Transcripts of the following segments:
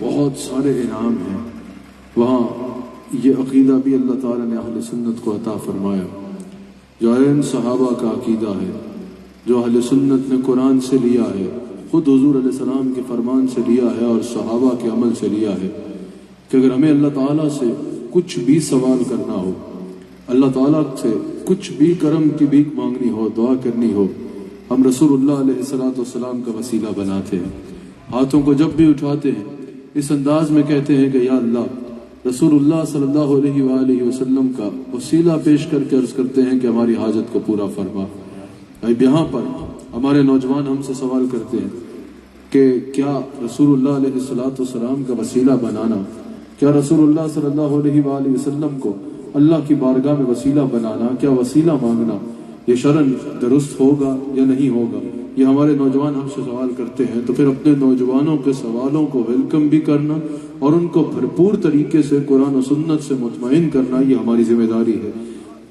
بہت سارے انعام ہیں، وہاں یہ عقیدہ بھی اللہ تعالیٰ نے اہل سنت کو عطا فرمایا، جو ان صحابہ کا عقیدہ ہے، جو اہل سنت نے قرآن سے لیا ہے، خود حضور علیہ السلام کے فرمان سے لیا ہے اور صحابہ کے عمل سے لیا ہے، کہ اگر ہمیں اللہ تعالیٰ سے کچھ بھی سوال کرنا ہو، اللہ تعالیٰ سے کچھ بھی کرم کی بھیک مانگنی ہو، دعا کرنی ہو، ہم رسول اللہ علیہ السلام کا وسیلہ بناتے ہیں، ہاتھوں کو جب بھی اٹھاتے ہیں اس انداز میں کہتے ہیں کہ یا اللہ، رسول اللہ صلی اللہ علیہ وآلہ وسلم کا وسیلہ پیش کر کے عرض کرتے ہیں کہ ہماری حاجت کو پورا فرما۔ اب یہاں پر ہمارے نوجوان ہم سے سوال کرتے ہیں کہ کیا رسول اللہ علیہ السلام کا وسیلہ بنانا، کیا رسول اللہ صلی اللہ علیہ وآلہ وسلم کو اللہ کی بارگاہ میں وسیلہ بنانا، کیا وسیلہ مانگنا یہ شرعاً درست ہوگا یا نہیں ہوگا؟ یہ ہمارے نوجوان ہم سے سوال کرتے ہیں، تو پھر اپنے نوجوانوں کے سوالوں کو ویلکم بھی کرنا اور ان کو بھرپور طریقے سے قرآن و سنت سے مطمئن کرنا یہ ہماری ذمہ داری ہے۔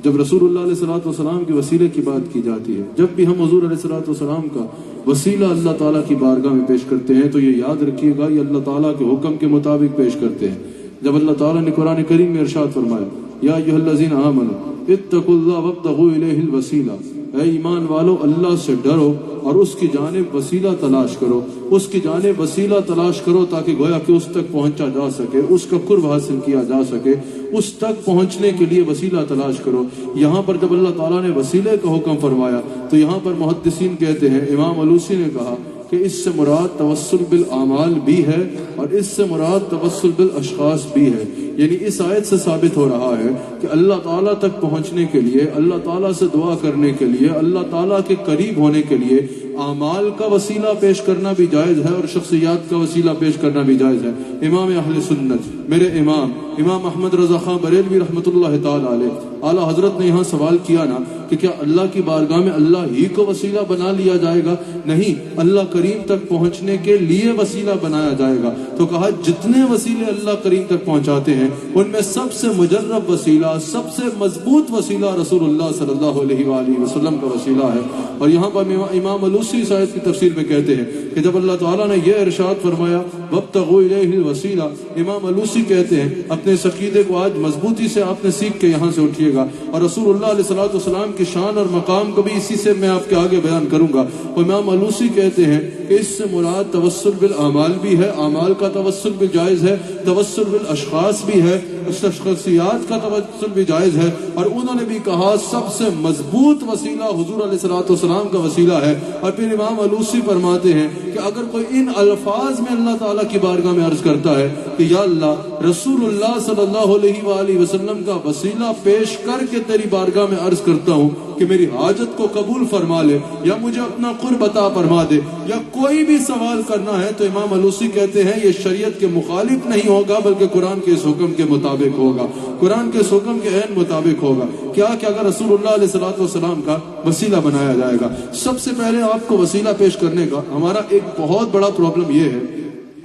جب رسول اللہ علیہ السلام کے وسیلے کی بات کی جاتی ہے، جب بھی ہم حضور علیہ السلام کا وسیلہ اللہ تعالیٰ کی بارگاہ میں پیش کرتے ہیں تو یہ یاد رکھیے گا یہ اللہ تعالیٰ کے حکم کے مطابق پیش کرتے ہیں۔ جب اللہ تعالیٰ نے قرآن کریم میں ارشاد فرمایا یا ایھا الذین آمنوا اتقوا اللہ وابتغوا الیہ الوسیلہ، اے ایمان والو اللہ سے ڈرو اور اس کی جانب وسیلہ تلاش کرو، اس کی جانب وسیلہ تلاش کرو تاکہ گویا کہ اس تک پہنچا جا سکے، اس کا قرب حاصل کیا جا سکے، اس تک پہنچنے کے لیے وسیلہ تلاش کرو۔ یہاں پر جب اللہ تعالیٰ نے وسیلے کا حکم فرمایا تو یہاں پر محدثین کہتے ہیں، امام علوسی نے کہا کہ اس سے مراد توسل بالاعمال بھی ہے اور اس سے مراد توسل بالاشخاص بھی ہے، یعنی اس آیت سے ثابت ہو رہا ہے کہ اللہ تعالیٰ تک پہنچنے کے لیے، اللہ تعالیٰ سے دعا کرنے کے لیے، اللہ تعالیٰ کے قریب ہونے کے لیے اعمال کا وسیلہ پیش کرنا بھی جائز ہے اور شخصیات کا وسیلہ پیش کرنا بھی جائز ہے۔ امام اہل سنت میرے امام احمد رضا خان بریلوی رحمۃ اللہ تعالی علیہ، اعلیٰ حضرت نے یہاں سوال کیا نا کہ کیا اللہ کی بارگاہ میں اللہ ہی کو وسیلہ بنا لیا جائے گا؟ نہیں، اللہ کریم تک پہنچنے کے لیے وسیلہ بنایا جائے گا۔ تو کہا جتنے وسیلے اللہ کریم تک پہنچاتے ہیں ان میں سب سے مجرب وسیلہ، سب سے مضبوط وسیلہ رسول اللہ صلی اللہ علیہ وآلہ وسلم کا وسیلہ ہے۔ اور یہاں پر امام علوسی اس آیت کی تفسیر میں کہتے ہیں کہ جب اللہ تعالیٰ نے یہ ارشاد فرمایا وابتغوا الیہ الوسیلہ، امام علوسی کہتے ہیں اپنے اس عقیدے کو آج مضبوطی سے آپ نے سیکھ کے یہاں سے اٹھیے گا، اور رسول اللہ علیہ السلام کی شان اور مقام کو بھی اسی سے میں آپ کے آگے بیان کروں گا۔ امام علوسی کہتے ہیں کہ اس سے مراد توسل بالاعمال بھی ہے، اعمال کا توسل بھی جائز ہے، توسل بالاشخاص بھی ہے، شخصیات کا توسل بھی جائز ہے، اور انہوں نے بھی کہا سب سے مضبوط وسیلہ حضور علیہ السلام کا وسیلہ ہے۔ اور پھر امام علوسی فرماتے ہیں کہ اگر کوئی ان الفاظ میں اللہ تعالیٰ کی بارگاہ میں عرض کرتا ہے کہ یا اللہ، رسول اللہ صلی اللہ علیہ وآلہ وسلم کا وسیلہ پیش کر کے تیری بارگاہ میں عرض کرتا ہوں کہ میری حاجت کو قبول فرما لے یا مجھے اپنا قرب عطا فرما دے، یا کوئی بھی سوال کرنا ہے، تو امام علوسی کہتے ہیں یہ شریعت کے مخالف نہیں ہوگا بلکہ قرآن کے اس حکم کے مطابق ہوگا، قرآن کے اس حکم کے عین مطابق ہوگا۔ کیا کہ اگر رسول اللہ علیہ السلام کا وسیلہ بنایا جائے گا، سب سے پہلے آپ کو وسیلہ پیش کرنے کا ہمارا ایک بہت بڑا پرابلم یہ ہے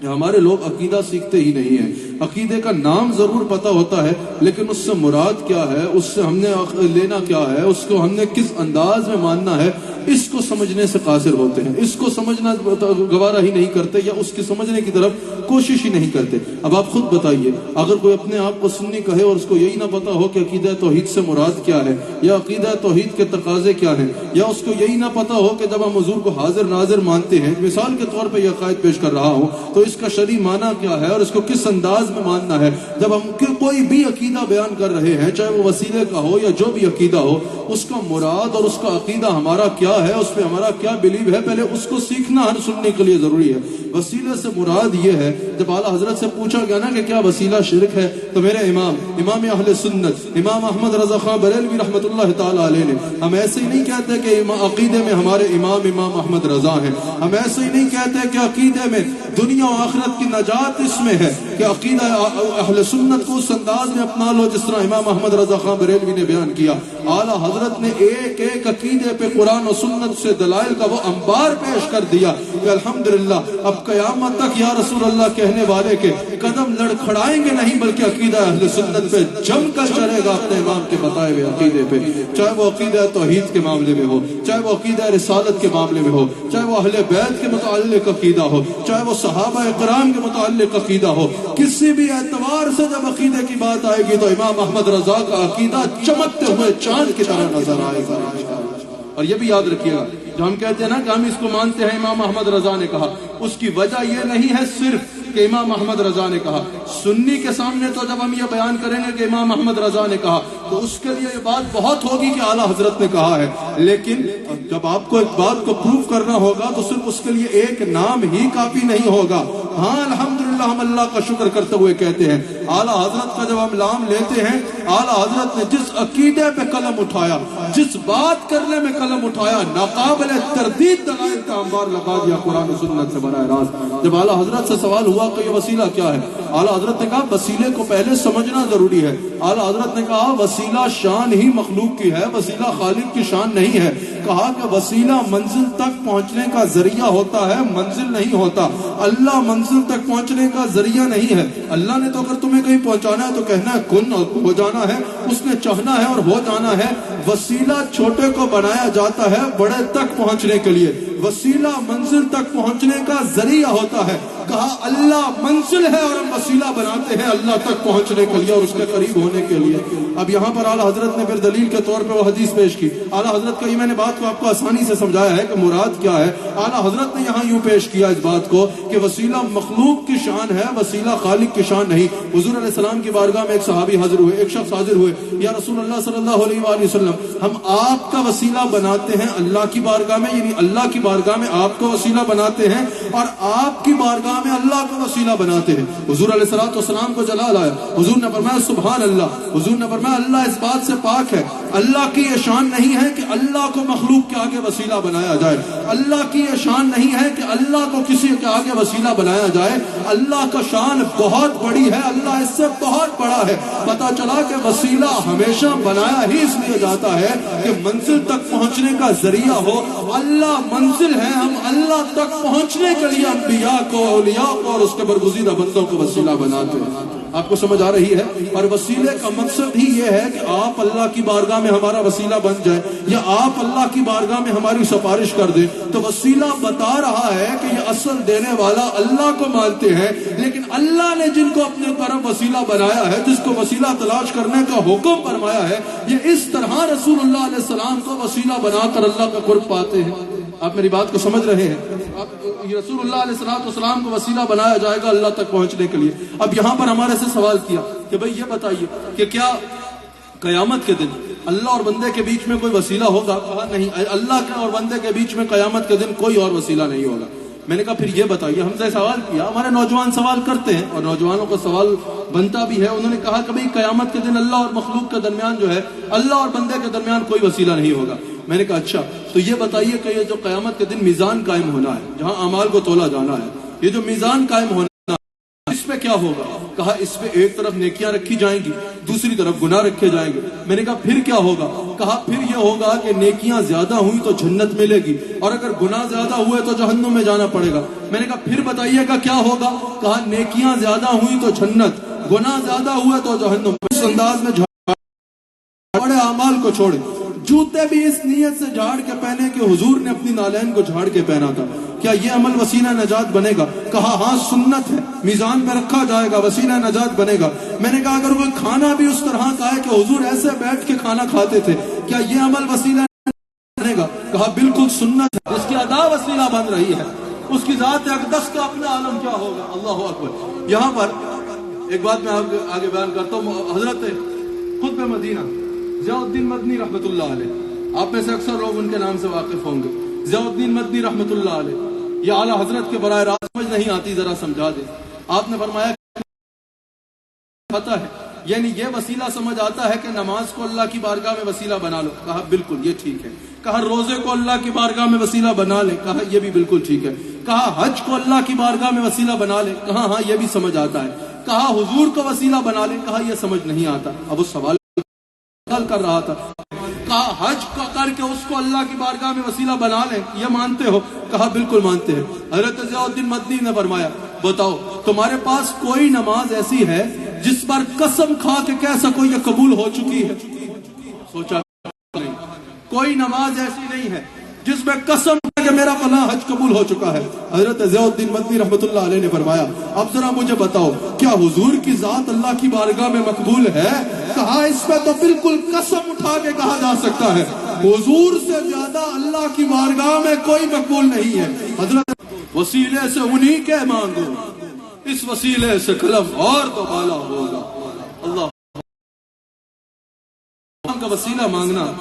کہ ہمارے لوگ عقیدہ سیکھتے ہی نہیں ہیں۔ عقیدے کا نام ضرور پتہ ہوتا ہے لیکن اس سے مراد کیا ہے، اس سے ہم نے لینا کیا ہے، اس کو ہم نے کس انداز میں ماننا ہے، اس کو سمجھنے سے قاصر ہوتے ہیں، اس کو سمجھنا گوارا ہی نہیں کرتے یا اس کی سمجھنے کی طرف کوشش ہی نہیں کرتے۔ اب آپ خود بتائیے، اگر کوئی اپنے آپ کو سنی کہے اور اس کو یہی نہ پتا ہو کہ عقیدہ توحید سے مراد کیا ہے یا عقیدہ توحید کے تقاضے کیا ہیں، یا اس کو یہی نہ پتا ہو کہ جب ہم حضور کو حاضر ناظر مانتے ہیں، مثال کے طور پہ یہ عقائد پیش کر رہا ہوں، تو اس کا شرعی معنی کیا ہے اور اس کو کس انداز میں ماننا ہے۔ جب ہم کوئی بھی عقیدہ بیان کر رہے ہیں، چاہے وہ وسیلے کا ہو یا جو بھی عقیدہ ہو، اس کا مراد اور اس کا عقیدہ ہمارا کیا ہے، اس پہ ہمارا کیا بلیو ہے، پہلے اس کو سیکھنا ہر سننے کے لیے ضروری ہے۔ وسیلے سے مراد یہ ہے، جب اعلیٰ حضرت سے پوچھا گیا نا کہ کیا وسیلہ شرک ہے، تو میرے امام اہل سنت امام احمد رضا خان بریلوی رحمۃ اللہ تعالی علیہ نے، ہم ایسے ہی نہیں کہتے کہ عقیدے میں ہمارے امام احمد رضا ہیں، ہم ایسے ہی نہیں کہتے کہ عقیدے میں دنیا و آخرت کی نجات اس میں ہے کہ عقیدہ اہل سنت کو اس انداز میں اپنا لو جس طرح امام احمد رضا خان بریلوی نے بیان کیا۔ اعلیٰ حضرت نے ایک ایک عقیدے پہ قرآن و سنت سے دلائل کا وہ انبار پیش کر دیا کہ الحمدللہ اب قیامت تک یا رسول اللہ کہنے والے کے قدم لڑکھڑائیں گے نہیں، بلکہ عقیدہ اہل سنت پہ جم کر چلے گا اپنے امام کے بتائے ہوئے عقیدے پہ، چاہے وہ عقیدہ توحید کے معاملے میں ہو، چاہے وہ عقیدہ رسالت کے معاملے میں ہو، چاہے وہ اہل بیت کے متعلق عقیدہ ہو، چاہے وہ صحابہ کرام کے متعلق عقیدہ ہو، کسی بھی اعتبار سے جب عقیدے کی بات آئے گی تو امام احمد رضا کا عقیدہ چمکتے ہوئے چاند کی طرح نظر آئے گا۔ اور یہ بھی یاد رکھیے گا، جو ہم کہتے ہیں نا کہ ہم اس کو مانتے ہیں امام احمد رضا نے کہا، اس کی وجہ یہ نہیں ہے صرف کہ امام احمد رضا نے کہا۔ سنی کے سامنے تو جب ہم یہ بیان کریں گے کہ امام احمد رضا نے کہا تو اس کے لیے یہ بات بہت ہوگی کہ اعلیٰ حضرت نے کہا ہے، لیکن جب آپ کو ایک بات کو پروف کرنا ہوگا تو صرف اس کے لیے ایک نام ہی کافی نہیں ہوگا۔ ہاں الحمدللہ ہم اللہ کا شکر کرتے ہوئے کہتے ہیں اعلیٰ حضرت کا جب ہم نام لیتے ہیں، اعلیٰ حضرت نے جس عقیدے پہ قلم اٹھایا، جس بات کرنے میں قلم اٹھایا، ناقابل تردید دلائل کا انبار لگا دیا قرآن و سنت سے براہ راست۔ جب اعلیٰ حضرت سے سوال ہوا کہ یہ وسیلہ کیا ہے، اعلیٰ حضرت نے کہا وسیلے کو پہلے سمجھنا ضروری ہے۔ اعلیٰ حضرت نے کہا وسیلہ شان ہی مخلوق کی ہے، وسیلہ خالق کی شان نہیں ہے۔ کہا کہ وسیلہ منزل تک پہنچنے کا ذریعہ ہوتا ہے، منزل نہیں ہوتا۔ اللہ منزل تک پہنچنے کا ذریعہ نہیں ہے۔ اللہ نے تو اگر تمہیں کہیں پہنچانا ہے تو کہنا ہے کن اور ہو جانا ہے، اس نے چاہنا ہے اور ہو جانا ہے۔ وسیلہ چھوٹے کو بنایا جاتا ہے بڑے تک پہنچنے کے لیے، وسیلہ منزل تک پہنچنے کا ذریعہ ہوتا ہے۔ کہا اللہ منزل ہے اور ہم وسیلہ بناتے ہیں اللہ تک پہنچنے کے لیے اور اس کے قریب ہونے کے لیے۔ اب یہاں پر اعلیٰ حضرت نے پھر دلیل کے طور پہ وہ حدیث پیش کی۔ اعلیٰ حضرت کا یہ میں نے بات کو آپ کو آسانی سے سمجھایا ہے کہ مراد کیا ہے۔ اعلیٰ حضرت نے یہاں یوں پیش کیا اس بات کو کہ وسیلہ مخلوق کی شان ہے، وسیلہ خالق کی شان نہیں۔ حضور علیہ السلام کی بارگاہ میں ایک صحابی حاضر ہوئے، ایک شخص حاضر ہوئے، یا رسول اللہ صلی اللہ علیہ وآلہ وسلم ہم آپ کا وسیلہ بناتے ہیں اللہ کی بارگاہ میں، یعنی اللہ کی بارگاہ میں آپ کو وسیلہ بناتے ہیں اور آپ کی بارگاہ میں اللہ کو وسیلہ بناتے ہیں۔ حضور علیہ السلام کو جلال آیا، حضور نے فرمایا سبحان اللہ، حضور نے فرمایا اللہ اس بات سے پاک ہے، اللہ کی یہ شان نہیں ہے کہ اللہ کو مخلوق کے آگے وسیلہ بنایا جائے، اللہ کی یہ شان نہیں ہے کہ اللہ کو کسی کے آگے وسیلہ بنایا جائے، اللہ کا شان بہت بڑی ہے، اللہ اس سے بہت بڑا ہے۔ پتہ چلا کہ وسیلہ ہمیشہ بنایا ہی اس لیے جاتا ہے کہ منزل تک پہنچنے کا ذریعہ ہو۔ اللہ منزل ہے، ہم اللہ تک پہنچنے کے لیے انبیاء کو، اولیاء کو اور اس کے برگزیدہ بندوں کو وسیلہ بناتے ہیں۔ آپ کو سمجھ آ رہی ہے؟ اور وسیلے کا مقصد ہی یہ ہے کہ آپ اللہ کی بارگاہ میں ہمارا وسیلہ بن جائے یا آپ اللہ کی بارگاہ میں ہماری سفارش کر دیں۔ تو وسیلہ بتا رہا ہے کہ یہ اصل دینے والا اللہ کو مانتے ہیں، لیکن اللہ نے جن کو اپنے طرف وسیلہ بنایا ہے، جس کو وسیلہ تلاش کرنے کا حکم فرمایا ہے، یہ اس طرح رسول اللہ علیہ السلام کو وسیلہ بنا کر اللہ کا قرب پاتے ہیں۔ آپ میری بات کو سمجھ رہے ہیں؟ رسول اللہ علیہ السلام کو وسیلہ بنایا جائے گا اللہ تک پہنچنے کے لیے۔ اب یہاں پر ہمارے سے سوال کیا کہ بھئی یہ بتائیے کہ کیا قیامت کے دن اللہ اور بندے کے بیچ میں کوئی وسیلہ ہوگا؟ کہا نہیں، اللہ کے اور بندے کے بیچ میں قیامت کے دن کوئی اور وسیلہ نہیں ہوگا۔ میں نے کہا پھر یہ بتائیے، ہم سے سوال کیا، ہمارے نوجوان سوال کرتے ہیں اور نوجوانوں کا سوال بنتا بھی ہے۔ انہوں نے کہا کہ بھئی قیامت کے دن اللہ اور مخلوق کے درمیان جو ہے، اللہ اور بندے کے درمیان کوئی وسیلہ نہیں ہوگا۔ میں نے کہا اچھا تو یہ بتائیے کہ یہ جو قیامت کے دن میزان قائم ہونا ہے، جہاں اعمال کو تولا جانا ہے، یہ جو میزان قائم ہونا ہے اس پہ کیا ہوگا؟ کہا اس پہ ایک طرف نیکیاں رکھی جائیں گی، دوسری طرف گناہ رکھے جائیں گے۔ میں نے کہا پھر کیا ہوگا؟ کہا پھر یہ ہوگا کہ نیکیاں زیادہ ہوئی تو جنت ملے گی اور اگر گناہ زیادہ ہوئے تو جہنم میں جانا پڑے گا۔ میں نے کہا پھر بتائیے گا کیا ہوگا؟ کہا نیکیاں زیادہ ہوئی تو جنت، گناہ زیادہ ہوئے تو جہنم۔ اس انداز میں بڑے اعمال کو چھوڑے، جوتے بھی اس نیت سے جھاڑ کے پہنے کہ حضور نے اپنی نالین کو جھاڑ کے پہنا تھا، کیا یہ عمل وسیلہ نجات بنے گا؟ کہا ہاں سنت ہے، میزان میں رکھا جائے گا، وسیلہ نجات بنے گا۔ میں نے کہا اگر کوئی کھانا بھی اس طرح کا ہے کہ حضور ایسے بیٹھ کے کھانا کھاتے تھے، کیا یہ عمل وسیلہ بنے گا؟ کہا بالکل سنت ہے، اس کی ادا وسیلہ بن رہی ہے، اس کی ذات اقدس کا اپنا عالم کیا ہوگا؟ اللہ اکبر۔ یہاں پر ایک بات میں آگے بیان کرتا ہوں، حضرت خطب مدینہ ضیاء الدین مدنی رحمت اللہ علیہ، آپ میں سے اکثر لوگ ان کے نام سے واقف ہوں گے، ضیاء الدین مدنی رحمت اللہ علیہ۔ یہ اعلیٰ حضرت کے براہ راست سمجھ نہیں آتی، ذرا سمجھا دیں۔ آپ نے فرمایا پتہ ہے، یعنی یہ وسیلہ سمجھ آتا ہے کہ نماز کو اللہ کی بارگاہ میں وسیلہ بنا لو۔ کہا بالکل یہ ٹھیک ہے۔ کہا روزے کو اللہ کی بارگاہ میں وسیلہ بنا لے۔ کہا یہ بھی بالکل ٹھیک ہے۔ کہا حج کو اللہ کی بارگاہ میں وسیلہ بنا لے۔ کہا ہاں یہ بھی سمجھ آتا ہے۔ کہا حضور کو وسیلہ بنا لے۔ کہا یہ سمجھ نہیں آتا۔ اب اس سوال کر رہا تھا کہا حج کا کر کے اس کو اللہ کی بارگاہ میں وسیلہ بنا لیں، یہ مانتے ہو؟ کہا بالکل مانتے ہیں۔ حضرت ضیاء الدین مدنی نے فرمایا بتاؤ تمہارے پاس کوئی نماز ایسی ہے جس پر قسم کھا کے کہہ سکو یہ قبول ہو چکی ہے؟ سوچا نہیں، کوئی نماز ایسی نہیں ہے جس میں قسم کہ میرا فلاں حج قبول ہو چکا ہے۔ حضرت ضیاء الدین مدنی رحمۃ اللہ علیہ نے فرمایا اب ذرا مجھے بتاؤ کیا حضور کی ذات اللہ کی بارگاہ میں مقبول ہے؟ کہا اس میں تو بالکل قسم اٹھا کے کہا جا سکتا ہے حضور سے زیادہ اللہ کی بارگاہ میں کوئی مقبول نہیں ہے۔ حضرت وسیلے سے انہی کے مانگو، اس وسیلے سے قلم اور تو بالا ہوگا۔ اللہ کا وسیلہ مانگنا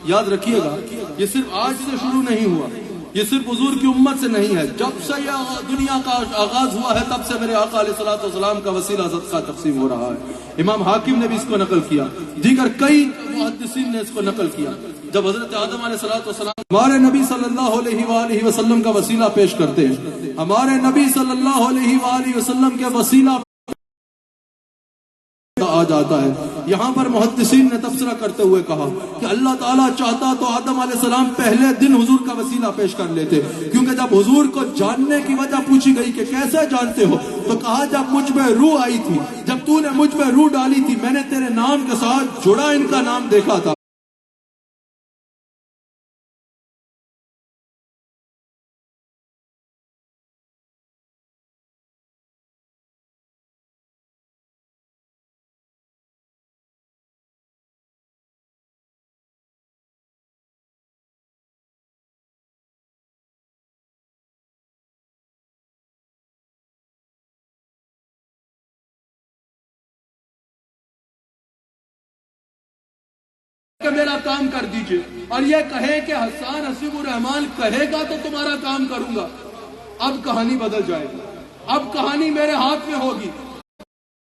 یاد رکھیے گا، یہ صرف آج سے شروع نہیں ہوا، یہ صرف حضور کی امت سے نہیں ہے، جب سے یہ دنیا کا آغاز ہوا ہے تب سے میرے آقا علیہ الصلوۃ والسلام کا وسیلہ صدقہ تقسیم ہو رہا ہے۔ امام حاکم نے بھی اس کو نقل کیا، دیگر کئی محدثین نے اس کو نقل کیا۔ جب حضرت آدم علیہ الصلوۃ والسلام ہمارے نبی صلی اللہ علیہ وآلہ وسلم کا وسیلہ پیش کرتے ہیں، ہمارے نبی صلی اللہ علیہ وآلہ وسلم کے وسیلہ آ جاتا ہے۔ یہاں پر محدثین نے تبصرہ کرتے ہوئے کہا کہ اللہ تعالیٰ چاہتا تو آدم علیہ السلام پہلے دن حضور کا وسیلہ پیش کر لیتے، کیونکہ جب حضور کو جاننے کی وجہ پوچھی گئی کہ کیسے جانتے ہو تو کہا جب مجھ میں روح آئی تھی، جب تو نے مجھ میں روح ڈالی تھی، میں نے تیرے نام کے ساتھ جڑا ان کا نام دیکھا تھا۔ کہ میرا کام کر دیجئے، اور یہ کہے کہ حسان حسیب الرحمان کہے گا تو تمہارا کام کروں گا۔ اب کہانی بدل جائے گی، اب کہانی میرے ہاتھ میں ہوگی،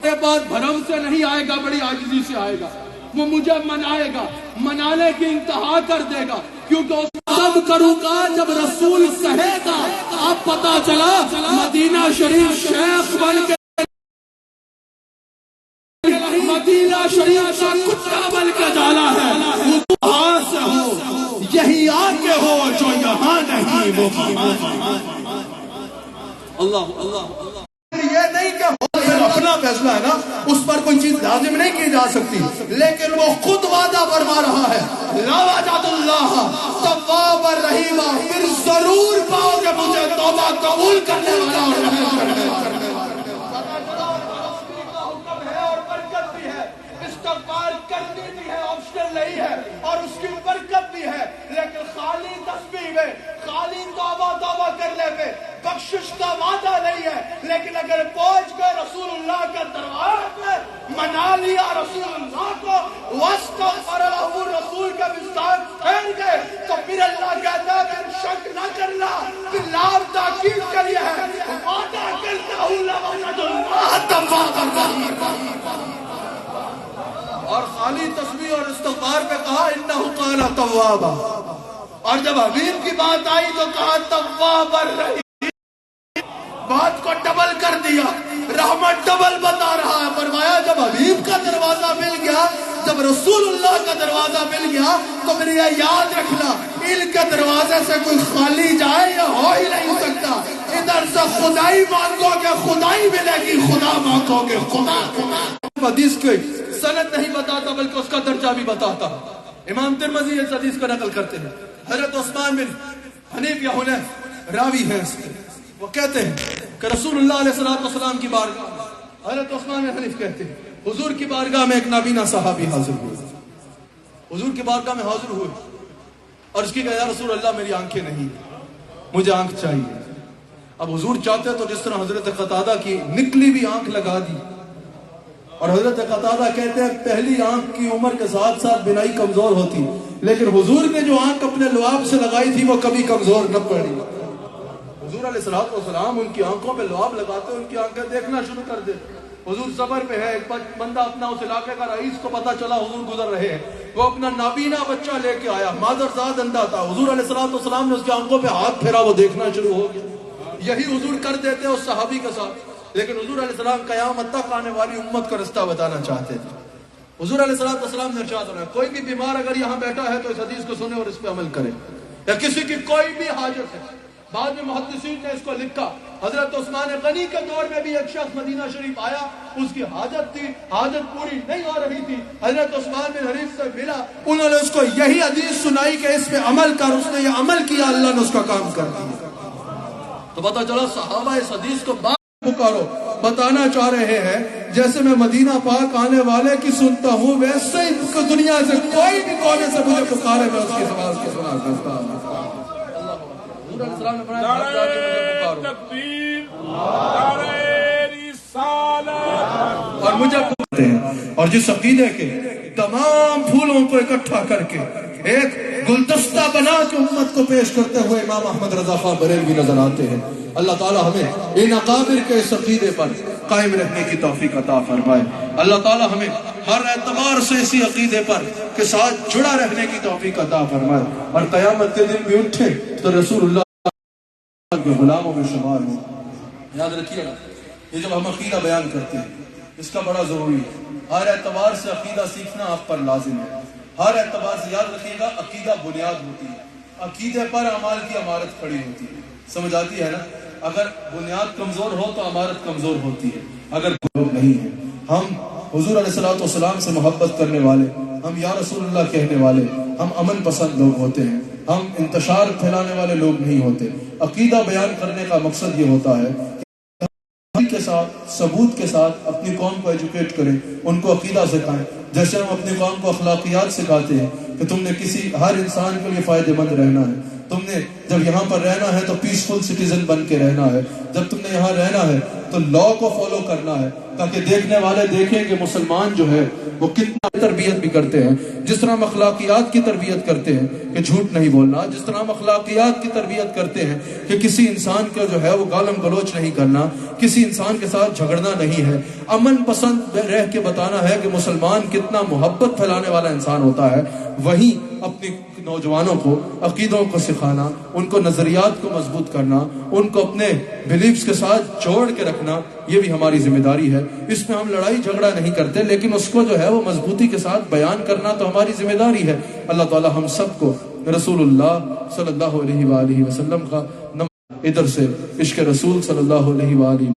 میرے بعد بھرم سے نہیں آئے گا، بڑی عاجزی سے آئے گا، وہ مجھے منائے گا، منانے کی انتہا کر دے گا، کیونکہ اس تب کروں گا جب رسول کہے گا۔ اب پتا چلا مدینہ شریف شیخ بن کے مدینہ شریف کا کتا بن کے ڈالا ہے، وہاں سے ہو یہی آگے ہو جو یہاں نہیں وہ اللہ اللہ۔ یہ نہیں کہ اپنا فیصلہ ہے نا، اس پر کوئی چیز لازم نہیں کی جا سکتی، لیکن وہ خود وعدہ فرما رہا ہے لا وجد اللہ تواب الرحیم، پھر ضرور پاؤ گے مجھے توبہ قبول کرنے والا اور رحم کرنے والا۔ کرنی بھی ہے، آپشنل نہیں ہے، اور اس کی برکت بھی ہے، لیکن خالی تسبیح میں، خالی توبہ کرنے پہ بخشش کا وعدہ نہیں ہے۔ لیکن اگر پہنچ گئے رسول اللہ کے دروازے پہ، منا لیا رسول اللہ کو، واستغفر له رسول کا مستحق پھیر گئے، تو پھر اللہ کہتا ہے پھر شک نہ کرنا، پھر لام تاکید کے لیے ہے، وعدہ کرتا ہوں لا وجد اللہ توابا الرحیم۔ اور خالی تسبیح اور استغفار پہ کہا انہو قال توابا، اور جب حبیب کی بات آئی تو کہا تواب الرحیم، بات کو ڈبل کر دیا، رحمت ڈبل بتا رہا ہے۔ فرمایا جب حبیب کا دروازہ مل گیا، جب رسول اللہ کا دروازہ مل گیا، تو میرے یہ یاد رکھنا ان کے دروازے سے کوئی خالی جائے یا ہو ہی نہیں سکتا۔ ادھر سے خدائی مانگو گے خدائی ملے گی، خدا مانگو گے خدا۔ حدیث کے سند نہیں بتاتا بلکہ اس کا درجہ بھی بتاتا۔ امام ترمذی اس حدیث کو نقل کرتے ہیں، حضرت عثمان بن حنیف یا حنیف راوی ہیں اس کے، وہ کہتے ہیں کہ رسول اللہ علیہ السلام کی بارگاہ میں، حضرت عثمان بن حنیف کہتے ہیں حضور کی بارگاہ میں ایک نابینا صحابی حاضر ہوئے، حضور کی بارگاہ میں حاضر ہوئے اور اس کی کہا یا رسول اللہ میری آنکھیں نہیں، مجھے آنکھ چاہیے۔ اب حضور چاہتے تو جس طرح حضرت قتادہ کی نکلی بھی آنکھ لگا دی، اور حضرت قتادہ کہتے ہیں پہلی آنکھ کی عمر کے ساتھ ساتھ بینائی کمزور ہوتی، لیکن حضور نے جو آنکھ اپنے لعاب سے لگائی تھی وہ کبھی کمزور نہ پڑی۔ حضور علیہ السلام ان کی آنکھوں پہ لعاب لگاتے، ان کی آنکھیں دیکھنا شروع کر دے۔ حضور سفر پہ ہے، ایک بندہ اپنا اس علاقے کا رئیس کو پتا چلا حضور گزر رہے ہیں، وہ اپنا نابینا بچہ لے کے آیا، مادرزاد اندھا تھا، حضور علیہ السلام نے اس کی آنکھوں پہ ہاتھ پھیرا، وہ دیکھنا شروع ہو گیا۔ یہی حضور کر دیتے اس صحابی کے ساتھ، لیکن حضور علیہ السلام قیامت تک آنے والی امت کا رستہ بتانا چاہتے تھے۔ حضور علیہ السلام نے ارشاد فرمایا کوئی بھی بیمار اگر یہاں بیٹھا ہے تو اس حدیث کو سنے اور اس پہ عمل کرے. یا کسی کی کوئی بھی حاجت ہے. بعد میں محدثین نے اس کو لکھا. حضرت عثمان غنی کے دور میں بھی ایک شخص مدینہ شریف آیا, اس کی حاجت تھی, حاجت پوری نہیں ہو رہی تھی. حضرت عثمان بن حنیف سے ملا, انہوں نے اس کو یہی حدیث سنائی کہ اس پہ عمل کر. اس نے یہ عمل کیا, اللہ نے اس کا کام کر دیا. تو پتہ چلا صحابہ اس حدیث کو پکارو, بتانا چاہ رہے ہیں جیسے میں مدینہ پاک آنے والے کی سنتا ہوں ویسے ہی دنیا سے کوئی بھی کونے سے مجھے پکارے میں اس کی آواز کو سنا کرتا ہوں. اور مجھے پکارتے ہیں, اور جس عقیدے کے تمام پھولوں کو اکٹھا کر کے ایک گلدستہ بنا کے امت کو پیش کرتے ہوئے امام احمد رضا خان بریلوی نظر آتے ہیں. اللہ تعالیٰ ہمیں ان اکابر کے اس عقیدے پر قائم رہنے کی توفیق عطا فرمائے. اللہ تعالیٰ ہمیں ہر اعتبار سے اسی عقیدے پر کے ساتھ جڑا رہنے کی توفیق عطا فرمائے, اور قیامت کے دن بھی اٹھے تو رسول اللہ کے غلاموں میں شمار ہوں. یاد رکھیے گا, یہ جب ہم عقیدہ بیان کرتے ہیں اس کا بڑا ضروری ہے. ہر اعتبار سے عقیدہ سیکھنا آپ پر لازم ہے. ہر اعتبار سے یاد رکھیے گا, عقیدہ بنیاد ہوتی ہے, عقیدے پر اعمال کی عمارت کھڑی ہوتی ہے. سمجھ آتی ہے نا؟ اگر بنیاد کمزور ہو تو عمارت کمزور ہوتی ہے. اگر لوگ نہیں ہیں, ہم حضور علیہ السلام سے محبت کرنے والے, ہم یا رسول اللہ کہنے والے, ہم امن پسند لوگ ہوتے ہیں, ہم انتشار پھیلانے والے لوگ نہیں ہوتے. عقیدہ بیان کرنے کا مقصد یہ ہوتا ہے کے ساتھ ثبوت کے ساتھ اپنی قوم کو ایجوکیٹ کریں, ان کو عقیدہ سکھائیں. جیسے ہم اپنی قوم کو اخلاقیات سکھاتے ہیں کہ تم نے ہر انسان کے لیے فائدہ مند رہنا ہے, تم نے جب یہاں پر رہنا ہے تو پیسفل سٹیزن بن کے رہنا ہے, جب تم نے یہاں رہنا ہے تو لا کو فالو کرنا ہے, تاکہ دیکھنے والے دیکھیں کہ مسلمان جو ہے وہ کتنا تربیت بھی کرتے ہیں. جس طرح ہم اخلاقیات کی تربیت کرتے ہیں کہ جھوٹ نہیں بولنا, جس طرح ہم اخلاقیات کی تربیت کرتے ہیں کہ کسی انسان کا جو ہے وہ گالم گلوچ نہیں کرنا, کسی انسان کے ساتھ جھگڑنا نہیں ہے, امن پسند رہ کے بتانا ہے کہ مسلمان کتنا محبت پھیلانے والا انسان ہوتا ہے, وہیں اپنی نوجوانوں کو عقیدوں کو سکھانا, ان کو نظریات کو مضبوط کرنا, ان کو اپنے بلیفز کے ساتھ جوڑ کے رکھنا, یہ بھی ہماری ذمہ داری ہے. اس میں ہم لڑائی جھگڑا نہیں کرتے, لیکن اس کو جو ہے وہ مضبوطی کے ساتھ بیان کرنا تو ہماری ذمہ داری ہے. اللہ تعالی ہم سب کو رسول اللہ صلی اللہ علیہ وآلہ وسلم کا ادھر سے عشق رسول صلی اللہ علیہ وآلہ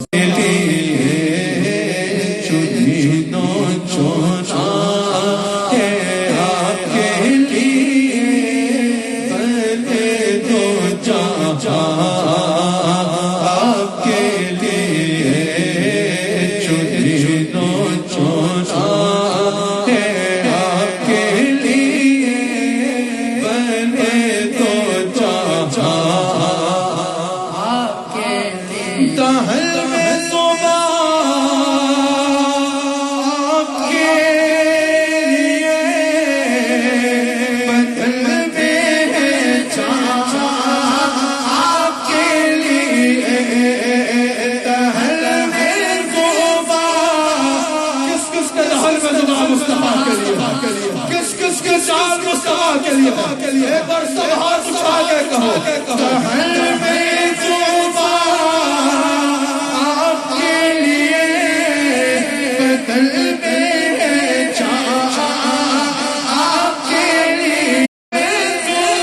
کے لیے ایک بار سب ہاتھ اٹھا کے کہو